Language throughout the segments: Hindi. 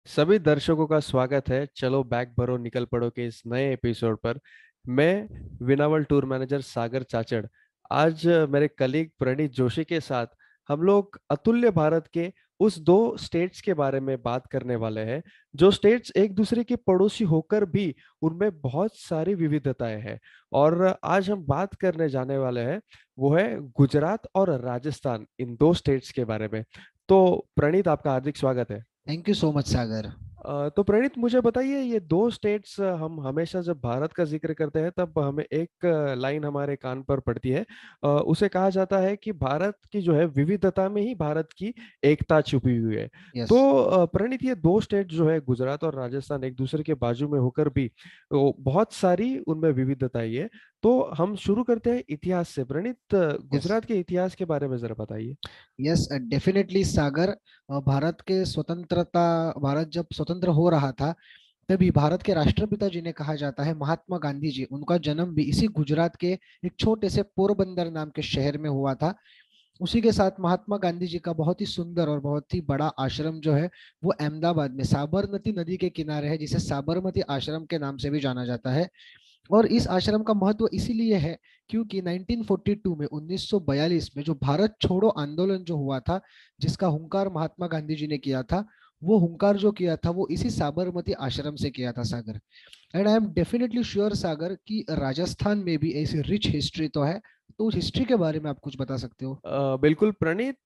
सभी दर्शकों का स्वागत है। चलो बैग भरो निकल पड़ो के इस नए एपिसोड पर। मैं विनावल टूर मैनेजर सागर चाचड़ आज मेरे कलीग प्रणीत जोशी के साथ हम लोग अतुल्य भारत के उस दो स्टेट्स के बारे में बात करने वाले हैं, जो स्टेट्स एक दूसरे के पड़ोसी होकर भी उनमें बहुत सारी विविधताएं हैं। और आज हम बात करने जाने वाले हैं वो है गुजरात और राजस्थान, इन दो स्टेट्स के बारे में। तो प्रणीत, आपका हार्दिक स्वागत है। थैंक यू सो मच सागर। तो प्रणीत, मुझे बताइए, ये दो स्टेट्स, हम हमेशा जब भारत का जिक्र करते हैं तब हमें एक लाइन हमारे कान पर पड़ती है। उसे कहा जाता है कि भारत की जो है विविधता में ही भारत की एकता छुपी हुई है। यस। तो प्रणीत, ये दो स्टेट जो है गुजरात और राजस्थान एक दूसरे के बाजू में होकर भी बहुत सारी उनमें विविधताएं है। तो हम शुरू करते हैं इतिहास से। प्रणीत, यस। गुजरात के इतिहास के बारे में जरा बताइए। यस डेफिनेटली सागर। भारत के स्वतंत्रता भारत जब स्वतंत्र हो रहा था तभी भारत के राष्ट्रपिता जिन्हें कहा जाता है महात्मा गांधी जी, उनका जन्म भी इसी गुजरात के एक छोटे से पोरबंदर नाम के शहर में हुआ था। उसी के साथ महात्मा गांधी जी का बहुत ही सुंदर और बहुत ही बड़ा आश्रम जो है वो अहमदाबाद में साबरमती नदी के किनारे है, जिसे साबरमती आश्रम के नाम से भी जाना जाता है। और इस आश्रम का महत्व इसीलिए है क्योंकि 1942 में 1942 में जो भारत छोड़ो आंदोलन जो हुआ था, जिसका हुंकार महात्मा गांधी जी ने किया था, वो हुंकार जो किया था वो इसी साबरमती आश्रम से किया था Sagar. And I am definitely sure Sagar कि राजस्थान में भी ऐसी रिच हिस्ट्री तो है। तो उस हिस्ट्री के बारे में आप कुछ बता सकते हो? बिल्कुल प्रणीत,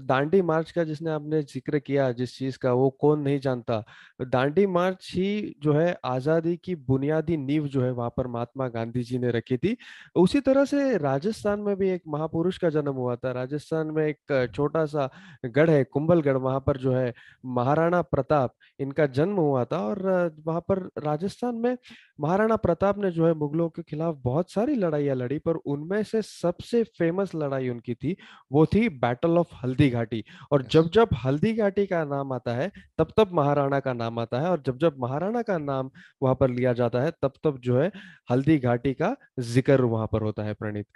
दांडी मार्च का जिसने आपने जिक्र किया, जिस चीज का, वो कौन नहीं जानता। दांडी मार्च ही जो है आजादी की बुनियादी नींव जो है वहां पर महात्मा गांधी जी ने रखी थी। उसी तरह से राजस्थान में भी एक महापुरुष का जन्म हुआ था। राजस्थान में एक छोटा सा गढ़ है कुंभलगढ़, वहां पर जो है महाराणा प्रताप, इनका जन्म हुआ था। और वहां पर राजस्थान में महाराणा प्रताप ने जो है मुगलों के खिलाफ बहुत सारी लड़ाइयाँ लड़ी, पर उनमें से सबसे फेमस लड़ाई उनकी थी, वो थी बैटल ऑफ हल्दी घाटी। और यस। जब जब हल्दी घाटी का नाम आता है तब तब महाराणा का नाम आता है, और जब जब महाराणा का नाम वहां पर लिया जाता है तब तब जो है हल्दी घाटी का जिक्र वहां पर होता है, प्रणीत।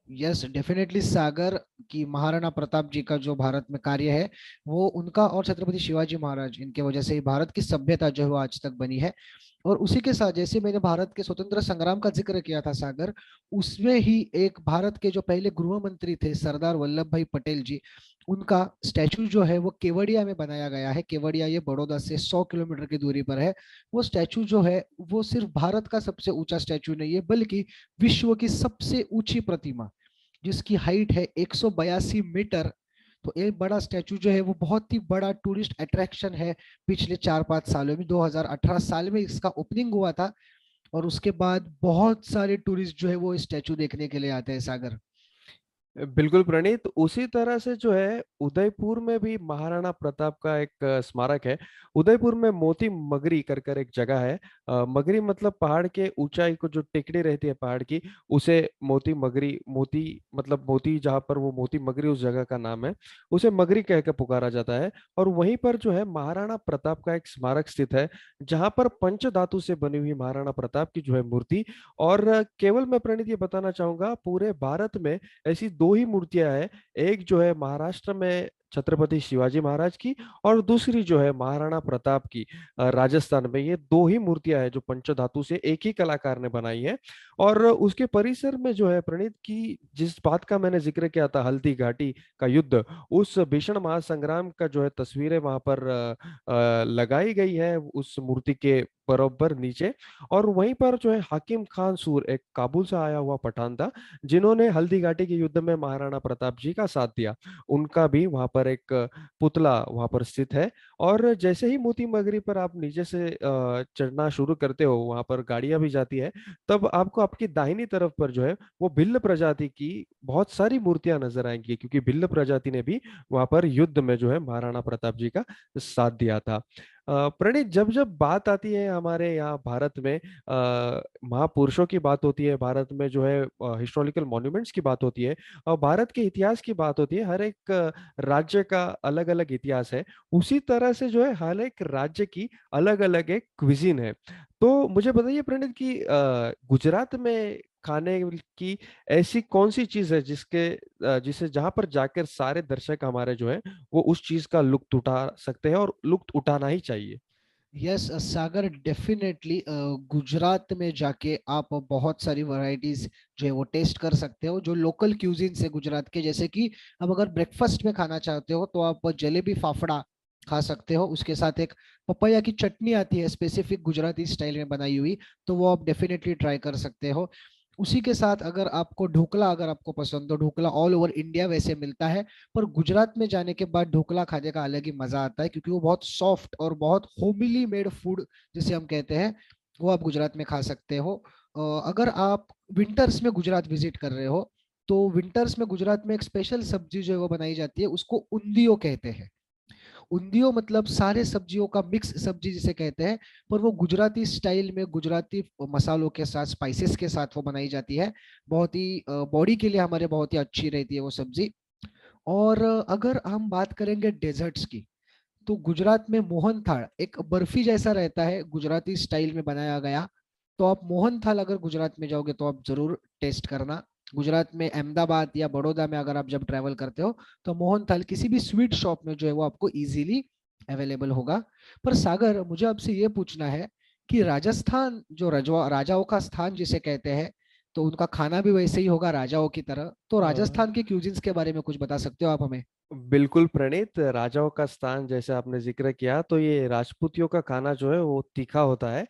यस डेफिनेटली सागर की महाराणा प्रताप जी का जो भारत में कार्य है वो उनका और छत्रपति शिवाजी महाराज, इनके वजह से ही भारत की सभ्यता जो है वो आज तक बनी है। और उसी के साथ जैसे मैंने भारत के स्वतंत्र संग्राम का जिक्र किया था सागर, उसमें ही एक भारत के जो पहले गृह मंत्री थे सरदार वल्लभ भाई पटेल जी, उनका स्टैचू जो है वो केवड़िया में बनाया गया है। केवड़िया ये बड़ौदा से 100 किलोमीटर की दूरी पर है। वो स्टैचू जो है वो सिर्फ भारत का सबसे ऊंचा स्टैचू नहीं है, बल्कि विश्व की सबसे ऊंची प्रतिमा, जिसकी हाइट है 182 मीटर। तो एक बड़ा स्टैचू जो है वो बहुत ही बड़ा टूरिस्ट अट्रैक्शन है। पिछले 4-5 सालों में 2018 साल में इसका ओपनिंग हुआ था। और उसके बाद बहुत सारे टूरिस्ट जो है वो स्टैचू देखने के लिए आते हैं सागर। बिल्कुल प्रणीत, उसी तरह से जो है उदयपुर में भी महाराणा प्रताप का एक स्मारक है। उदयपुर में मोती मगरी कर कर एक जगह है। मगरी मतलब पहाड़ के ऊंचाई को, जो टेकड़ी रहती है पहाड़ की, उसे मोती मगरी, मोती मतलब मोती, जहाँ पर वो मोती मगरी उस जगह का नाम है, उसे मगरी कह के पुकारा जाता है। और वहीं पर जो है महाराणा प्रताप का एक स्मारक स्थित है, जहाँ पर पंच धातु से बनी हुई महाराणा प्रताप की जो है मूर्ति। और केवल मैं प्रणीत ये बताना चाहूंगा, पूरे भारत में ऐसी दो ही मूर्तियां हैं। एक जो है महाराष्ट्र में छत्रपति शिवाजी महाराज की, और दूसरी जो है महाराणा प्रताप की राजस्थान में। ये दो ही मूर्तियां हैं जो पंचधातु से एक ही कलाकार ने बनाई है। और उसके परिसर में जो है प्रणीत की, जिस बात का मैंने जिक्र किया था, हल्दी घाटी का युद्ध, उस भीषण महासंग्राम का जो है तस्वीरें वहां पर लगाई गई है उस मूर्ति के बराबर नीचे। और वहीं पर जो है हाकिम खान सूर, एक काबुल से आया हुआ पठान था, जिन्होंने हल्दी घाटी के युद्ध में महाराणा प्रताप जी का साथ दिया, उनका भी वहां पर एक पुतला वहां पर स्थित है। और जैसे ही मोती मगरी पर आप नीचे से चढ़ना शुरू करते हो, वहां पर गाड़ियां भी जाती है, तब आपको आपकी दाहिनी तरफ पर जो है वो भिल्ल प्रजाति की बहुत सारी मूर्तियां नजर आएंगी, क्योंकि भिल्ल प्रजाति ने भी वहां पर युद्ध में जो है महाराणा प्रताप जी का साथ दिया था। प्रणीत, जब जब बात आती है हमारे यहाँ भारत में, महापुरुषों की बात होती है, भारत में जो है हिस्टोरिकल मॉन्यूमेंट्स की बात होती है, और भारत के इतिहास की बात होती है, हर एक राज्य का अलग अलग इतिहास है। उसी तरह से जो है हर एक राज्य की अलग अलग एक क्विजीन है। तो मुझे बताइए प्रणीत कि गुजरात में खाने की ऐसी कौन सी चीज है जिसे जहां पर जाकर सारे दर्शक हमारे जो है वो उस चीज का लुत्फ उठा सकते हैं और लुत्फ उठाना ही चाहिए। यस सागर, डेफिनेटली गुजरात में जाके आप बहुत सारी वैरायटीज जो है वो टेस्ट कर सकते हो, जो लोकल क्यूजिन्स है गुजरात के। जैसे कि अब अगर ब्रेकफास्ट में खाना चाहते हो तो आप जलेबी फाफड़ा खा सकते हो, उसके साथ एक पपैया की चटनी आती है स्पेसिफिक गुजराती स्टाइल में बनाई हुई, तो वो आप डेफिनेटली ट्राई कर सकते हो। उसी के साथ अगर आपको ढोकला अगर आपको पसंद हो, ढोकला ऑल ओवर इंडिया वैसे मिलता है, पर गुजरात में जाने के बाद ढोकला खाने का अलग ही मजा आता है, क्योंकि वो बहुत सॉफ्ट और बहुत होमली मेड फूड जिसे हम कहते हैं, वो आप गुजरात में खा सकते हो। अगर आप विंटर्स में गुजरात विजिट कर रहे हो, तो विंटर्स में गुजरात में एक स्पेशल सब्जी जो है वो बनाई जाती है, उसको उंदियो कहते हैं। उंदियो मतलब सारे सब्जियों का मिक्स सब्जी जिसे कहते हैं, पर वो गुजराती स्टाइल में गुजराती मसालों के साथ स्पाइसेस के साथ वो बनाई जाती है। बहुत ही बॉडी के लिए हमारे बहुत ही अच्छी रहती है वो सब्जी। और अगर हम बात करेंगे डेजर्ट्स की, तो गुजरात में मोहन थाल एक बर्फी जैसा रहता है गुजराती स्टाइल में बनाया गया। तो आप मोहन थाल अगर गुजरात में जाओगे तो आप जरूर टेस्ट करना। गुजरात में अहमदाबाद या बड़ौदा में अगर आप जब ट्रैवल करते हो, तो मोहन थाल किसी भी स्वीट शॉप में जो है वो आपको इजीली अवेलेबल होगा। पर सागर, मुझे आपसे ये पूछना है कि राजस्थान जो राजाओं का स्थान जिसे कहते हैं, तो उनका खाना भी वैसे ही होगा राजाओं की तरह, तो राजस्थान के क्यूजिन्स के बारे में कुछ बता सकते हो आप हमें? बिल्कुल प्रणीत, राजाओं का स्थान जैसे आपने जिक्र किया तो ये राजपूतियों का खाना जो है वो तीखा होता है।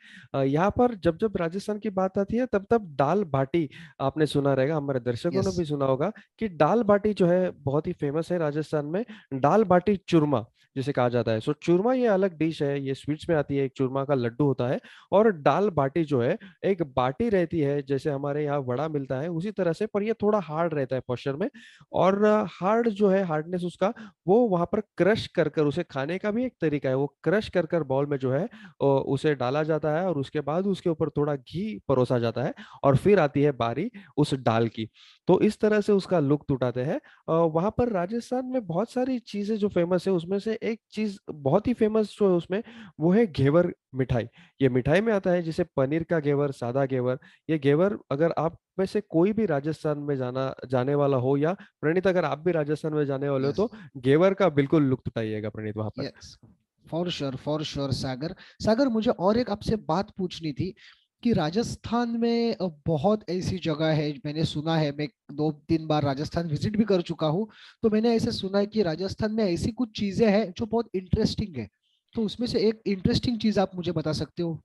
यहाँ पर जब जब राजस्थान की बात आती है तब तब दाल बाटी आपने सुना रहेगा, हमारे दर्शकों ने यस। भी सुना होगा कि दाल बाटी जो है बहुत ही फेमस है राजस्थान में। दाल बाटी चूरमा जिसे कहा जाता है। सो चूरमा ये अलग डिश है, ये स्वीट्स में आती है, एक चूरमा का लड्डू होता है। और दाल बाटी जो है एक बाटी रहती है, जैसे हमारे यहाँ वड़ा मिलता है उसी तरह से, पर ये थोड़ा हार्ड रहता है पोस्चर में। और हार्ड जो है हार्डनेस उसका, वो वहां पर क्रश कर कर उसे खाने का भी एक तरीका है, वो क्रश कर कर बाउल में जो है उसे डाला जाता है और उसके बाद उसके ऊपर थोड़ा घी परोसा जाता है और फिर आती है बारी उस दाल की। तो इस तरह से उसका लुत्फ उठाते हैं। वहां पर राजस्थान में बहुत सारी चीजें जो फेमस है, उसमें से एक चीज बहुत ही फेमस जो है उसमें, वो है घेवर मिठाई। ये मिठाई में आता है जिसे पनीर का घेवर, सादा घेवर। ये घेवर अगर आप में से कोई भी राजस्थान में जाने वाला हो, या प्रणीत अगर आप भी राजस्थान में जाने वाले हो, यस। तो घेवर का बिल्कुल लुत्फ उठाइएगा प्रणीत वहां पर। यस, फॉर श्योर सागर। सागर, मुझे और एक आपसे बात पूछनी थी कि राजस्थान में बहुत ऐसी जगह है, मैंने सुना है, मैं 2-3 बार राजस्थान विजिट भी कर चुका हूँ, तो मैंने ऐसे सुना है कि राजस्थान में ऐसी कुछ चीजें हैं जो बहुत इंटरेस्टिंग है। तो उसमें से एक इंटरेस्टिंग चीज आप मुझे बता सकते हो?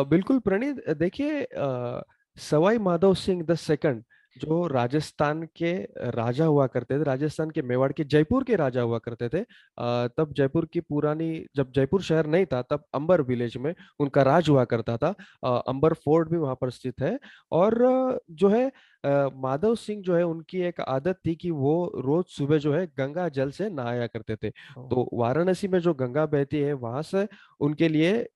बिल्कुल प्रणीत, देखिए सवाई माधव सिंह द सेकंड जो राजस्थान के राजा हुआ करते थे, राजस्थान के मेवाड़ के जयपुर के राजा हुआ करते थे। तब जयपुर की पुरानी, जब जयपुर शहर नहीं था तब अंबर विलेज में उनका राज हुआ करता था। अंबर फोर्ट भी वहां पर स्थित है। और जो है माधव सिंह जो है उनकी एक आदत थी कि वो रोज सुबह जो है गंगा जल से नहाया करते थे। तो वाराणसी में जो गंगा बहती है वहां से उनके लिए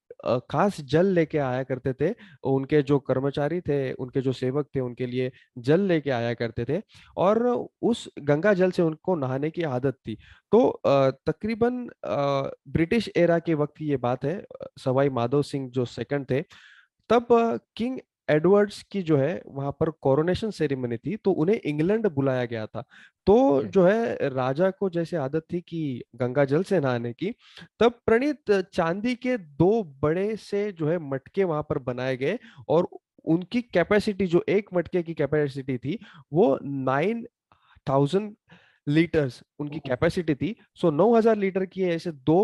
खास जल लेके आया करते थे। उनके जो कर्मचारी थे, उनके जो सेवक थे, उनके लिए जल लेके आया करते थे। और उस गंगा जल से उनको नहाने की आदत थी। तो तकरीबन ब्रिटिश एरा के वक्त की ये बात है। सवाई माधव सिंह जो सेकंड थे, तब किंग एडवर्ड्स की जो है वहां पर कोरोनेशन सेरेमनी थी, तो उन्हें इंग्लैंड बुलाया गया था। तो ओके। जो है राजा को जैसे आदत थी कि गंगा जल से नहाने की, तब प्रणीत चांदी के दो बड़े से जो है मटके वहां पर बनाए गए। और उनकी कैपेसिटी, जो एक मटके की कैपेसिटी थी, वो 9,000 लीटर्स उनकी कैपेसिटी थी। सो 9,000 लीटर की ऐसे दो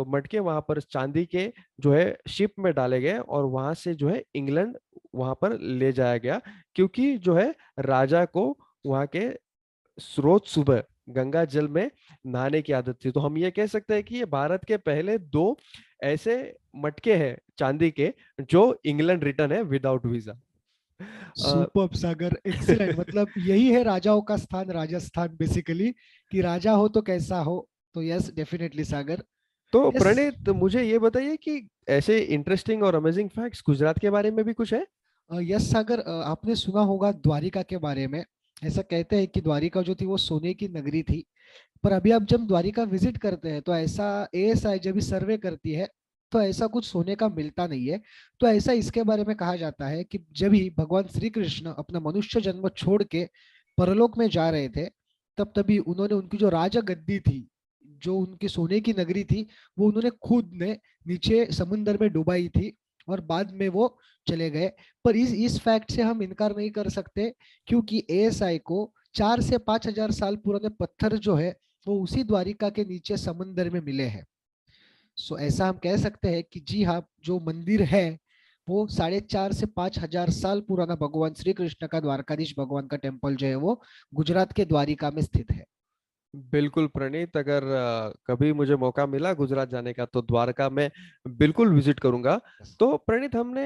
मटके वहां पर चांदी के जो है शिप में डाले गए और वहां से जो है इंग्लैंड वहां पर ले जाया गया। क्योंकि जो है राजा को वहां के रोज सुबह गंगा जल में नहाने की आदत थी। तो हम ये कह सकते हैं कि ये भारत के पहले दो ऐसे मटके हैं चांदी के जो इंग्लैंड रिटर्न है विदाउट वीजा। सुपर्ब सागर, एक्सीलेंट। मतलब यही है राजाओं का स्थान राजस्थान बेसिकली, कि राजा हो तो कैसा हो। तो यस, डेफिनेटली सागर। तो यस। प्रणीत मुझे ये बताइए कि ऐसे इंटरेस्टिंग और अमेजिंग फैक्ट्स गुजरात के बारे में भी कुछ है? यस सागर, आपने सुना होगा द्वारिका के बारे में। ऐसा कहते हैं कि द्वारिका जो थी वो सोने की नगरी थी। पर अभी आप जब द्वारिका विजिट करते हैं तो ऐसा एएसआई जब भी सर्वे करती है, तो ऐसा कुछ सोने का मिलता नहीं है। तो ऐसा इसके बारे में कहा जाता है कि जब ही भगवान श्री कृष्ण अपना मनुष्य जन्म छोड़ के परलोक में जा रहे थे, तब तभी उन्होंने उनकी जो राजा गद्दी थी, जो उनकी सोने की नगरी थी, वो उन्होंने खुद ने नीचे समुन्द्र में डुबाई थी, और बाद में वो चले गए। पर इस फैक्ट से हम इनकार नहीं कर सकते, क्योंकि एएसआई को 4 से 5 हजार साल पुराने पत्थर जो है वो उसी द्वारिका के नीचे समुन्द्र में मिले हैं। सो ऐसा हम कह सकते हैं कि जी हाँ, जो मंदिर है वो 4.5 से 5 हजार साल पुराना भगवान श्री कृष्ण का, द्वारकाधीश भगवान का टेम्पल जो है वो गुजरात के द्वारिका में स्थित है। बिल्कुल प्रणीत, अगर कभी मुझे मौका मिला गुजरात जाने का तो द्वारका में बिल्कुल विजिट करूंगा। तो प्रणीत, हमने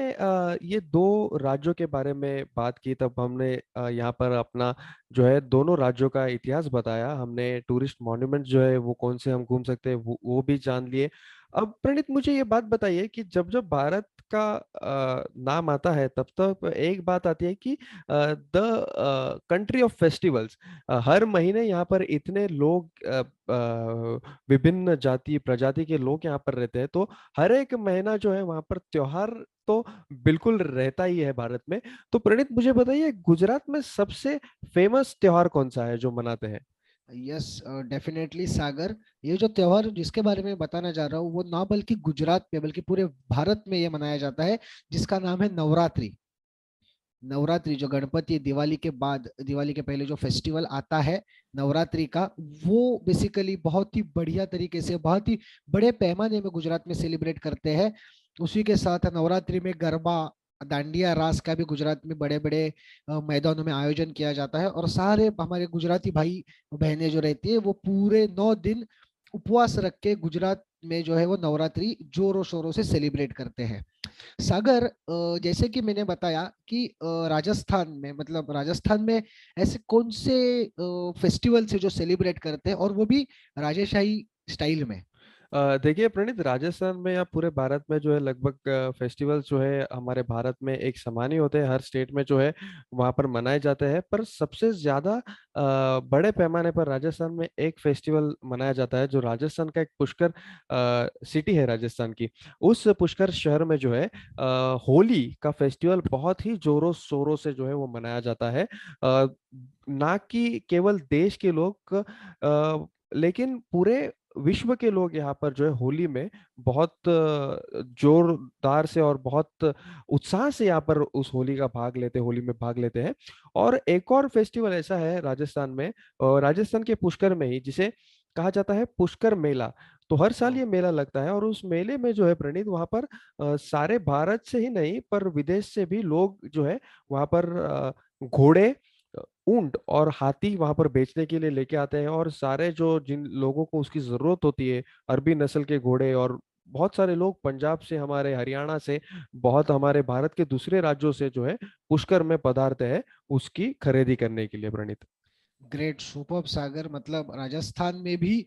ये दो राज्यों के बारे में बात की, तब हमने यहाँ पर अपना जो है दोनों राज्यों का इतिहास बताया, हमने टूरिस्ट मॉन्यूमेंट जो है वो कौन से हम घूम सकते हैं वो भी जान लिए। अब प्रणीत, मुझे ये बात बताइए कि जब जब भारत का नाम आता है तब तब एक बात आती है कि द कंट्री ऑफ फेस्टिवल्स। हर महीने यहाँ पर इतने लोग विभिन्न जाति प्रजाति के लोग यहाँ पर रहते हैं, तो हर एक महीना जो है वहाँ पर त्योहार तो बिल्कुल रहता ही है भारत में। तो प्रणीत, मुझे बताइए गुजरात में सबसे फेमस त्योहार कौन सा है जो मनाते हैं? यस, डेफिनेटली सागर। ये जो त्योहार जिसके बारे में बताना चाह रहा हूँ वो ना बल्कि गुजरात में बल्कि पूरे भारत में ये मनाया जाता है, जिसका नाम है नवरात्रि। नवरात्रि जो गणपति दिवाली के बाद, दिवाली के पहले जो फेस्टिवल आता है नवरात्रि का, वो बेसिकली बहुत ही बढ़िया तरीके से, बहुत ही बड़े पैमाने में गुजरात में सेलिब्रेट करते हैं। उसी के साथ नवरात्रि में गरबा, दांडिया रास का भी गुजरात में बड़े बड़े मैदानों में आयोजन किया जाता है, और सारे हमारे गुजराती भाई बहनें जो रहती है वो पूरे 9 दिन उपवास रख के गुजरात में जो है वो नवरात्रि जोरों शोरों से सेलिब्रेट करते हैं। सागर, जैसे कि मैंने बताया कि राजस्थान में, मतलब राजस्थान में ऐसे कौन से फेस्टिवल से जो सेलिब्रेट करते हैं, और वो भी राजेशाही स्टाइल में। देखिए प्रणीत, राजस्थान में या पूरे भारत में जो है लगभग फेस्टिवल जो है हमारे भारत में एक समान ही होते हैं, हर स्टेट में जो है वहाँ पर मनाए जाते हैं, पर सबसे ज्यादा बड़े पैमाने पर राजस्थान में एक फेस्टिवल मनाया जाता है जो राजस्थान का एक पुष्कर सिटी है राजस्थान की। उस पुष्कर शहर में जो है होली का फेस्टिवल बहुत ही जोरों शोरों से जो है वो मनाया जाता है। ना कि केवल देश के लोग, लेकिन पूरे विश्व के लोग यहाँ पर जो है होली में बहुत जोरदार से और बहुत उत्साह से यहाँ पर उस होली का भाग लेते, होली में भाग लेते हैं। और एक और फेस्टिवल ऐसा है राजस्थान में, राजस्थान के पुष्कर में ही, जिसे कहा जाता है पुष्कर मेला। तो हर साल हाँ। ये मेला लगता है, और उस मेले में जो है प्रणीत, वहाँ पर सारे भारत से ही नहीं पर विदेश से भी लोग जो है वहाँ पर घोड़े, ऊंट और हाथी वहां पर बेचने के लिए लेके आते हैं। और सारे जो जिन लोगों को उसकी जरूरत होती है, अरबी नस्ल के घोड़े, और बहुत सारे लोग पंजाब से, हमारे हरियाणा से, बहुत हमारे भारत के दूसरे राज्यों से जो है पुष्कर में पधारते हैं उसकी खरीदी करने के लिए प्रणीत। ग्रेट, सुपर्ब सागर। मतलब राजस्थान में भी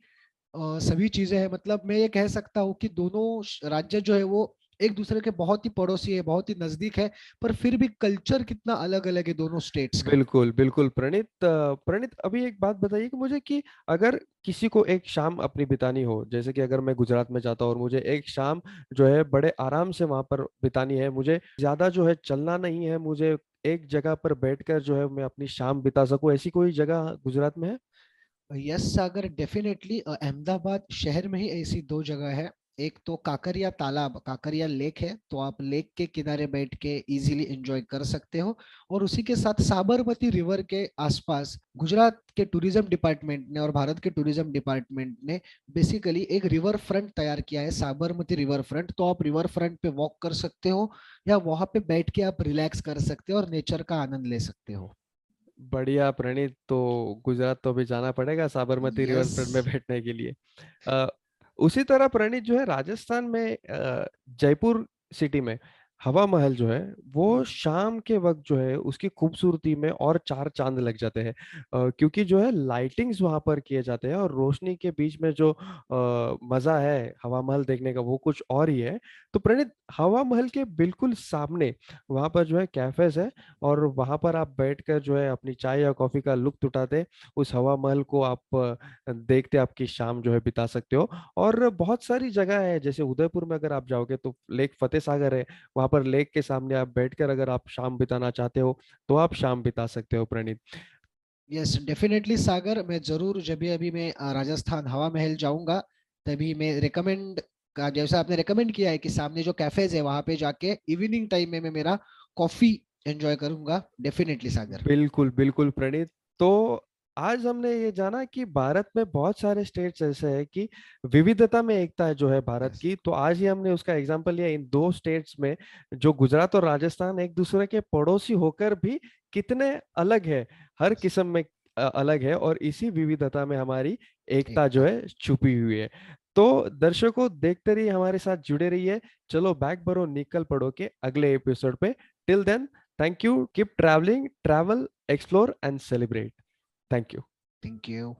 सभी चीजें हैं। मतलब मैं ये कह सकता हूँ कि दोनों राज्य जो है वो एक दूसरे के बहुत ही पड़ोसी है, बहुत ही नजदीक है, पर फिर भी कल्चर कितना अलग अलग है दोनों स्टेट्स का। बिल्कुल बिल्कुल प्रणीत, प्रणीत अभी एक बात बताइए कि मुझे कि अगर किसी को एक शाम अपनी बितानी हो, जैसे कि अगर मैं गुजरात में जाता हूँ और मुझे एक शाम जो है बड़े आराम से वहां पर बितानी है, मुझे ज्यादा जो है चलना नहीं है, मुझे एक जगह पर बैठकर जो है मैं अपनी शाम बिता सकूं, ऐसी कोई जगह गुजरात में है? यस सागर, डेफिनेटली अहमदाबाद शहर में ही ऐसी दो जगह है। एक तो काकरिया तालाब, काकरिया लेक है, तो आप लेक के किनारे बैठ के इजीली एंजॉय कर सकते हो। और उसी के साथ साबरमती रिवर के आसपास गुजरात के टूरिज्म डिपार्टमेंट ने और भारत के टूरिज्म डिपार्टमेंट ने बेसिकली एक रिवर फ्रंट तैयार किया है, साबरमती रिवर फ्रंट। तो आप रिवर फ्रंट पे वॉक कर सकते हो, या वहां पे बैठ के आप रिलैक्स कर सकते हो और नेचर का आनंद ले सकते हो। बढ़िया प्रणीत, तो गुजरात तो अभी जाना पड़ेगा साबरमती रिवर यस। फ्रंट में बैठने के लिए। अ, उसी तरह प्रणीत जो है राजस्थान में जयपुर सिटी में हवा महल जो है वो शाम के वक्त जो है उसकी खूबसूरती में और चार चांद लग जाते हैं, क्योंकि जो है लाइटिंग्स वहां पर किए जाते हैं और रोशनी के बीच में जो मजा है हवा महल देखने का वो कुछ और ही है। तो प्रणीत, हवा महल के बिल्कुल सामने वहां पर जो है कैफेज है, और वहां पर आप बैठकर जो है अपनी चाय या कॉफी का लुत्फ उठाते उस हवा महल को आप देखते आपकी शाम जो है बिता सकते हो। और बहुत सारी जगह है, जैसे उदयपुर में अगर आप जाओगे तो लेक फतेह सागर है, वहां पर लेक के सामने आप बैठकर अगर आप शाम बिताना चाहते हो तो आप शाम बिता सकते हो प्रणीत। यस डेफिनेटली सागर, मैं जरूर जब भी अभी मैं राजस्थान हवा महल जाऊंगा तभी मैं रिकमेंड का, जैसा आपने रिकमेंड किया है कि सामने जो कैफेज है वहां पे जाके इवनिंग टाइम में मैं मेरा कॉफी एंजॉय करूंगा, डेफिनेटली सागर। बिल्कुल बिल्कुल प्रणीत। तो आज हमने ये जाना कि भारत में बहुत सारे स्टेट्स ऐसे हैं कि विविधता में एकता है जो है भारत यस। की। तो आज ही हमने उसका एग्जांपल लिया इन दो स्टेट्स में, जो गुजरात और राजस्थान एक दूसरे के पड़ोसी होकर भी कितने अलग है, हर यस। किस्म में अलग है, और इसी विविधता में हमारी एकता जो एकता। है छुपी हुई है। तो दर्शकों, देखते रहिए, हमारे साथ जुड़े रहिए। चलो बैग भरो, निकल पड़ो के अगले एपिसोड पे। Till then, thank you, keep traveling, travel, explore and celebrate. Thank you. Thank you.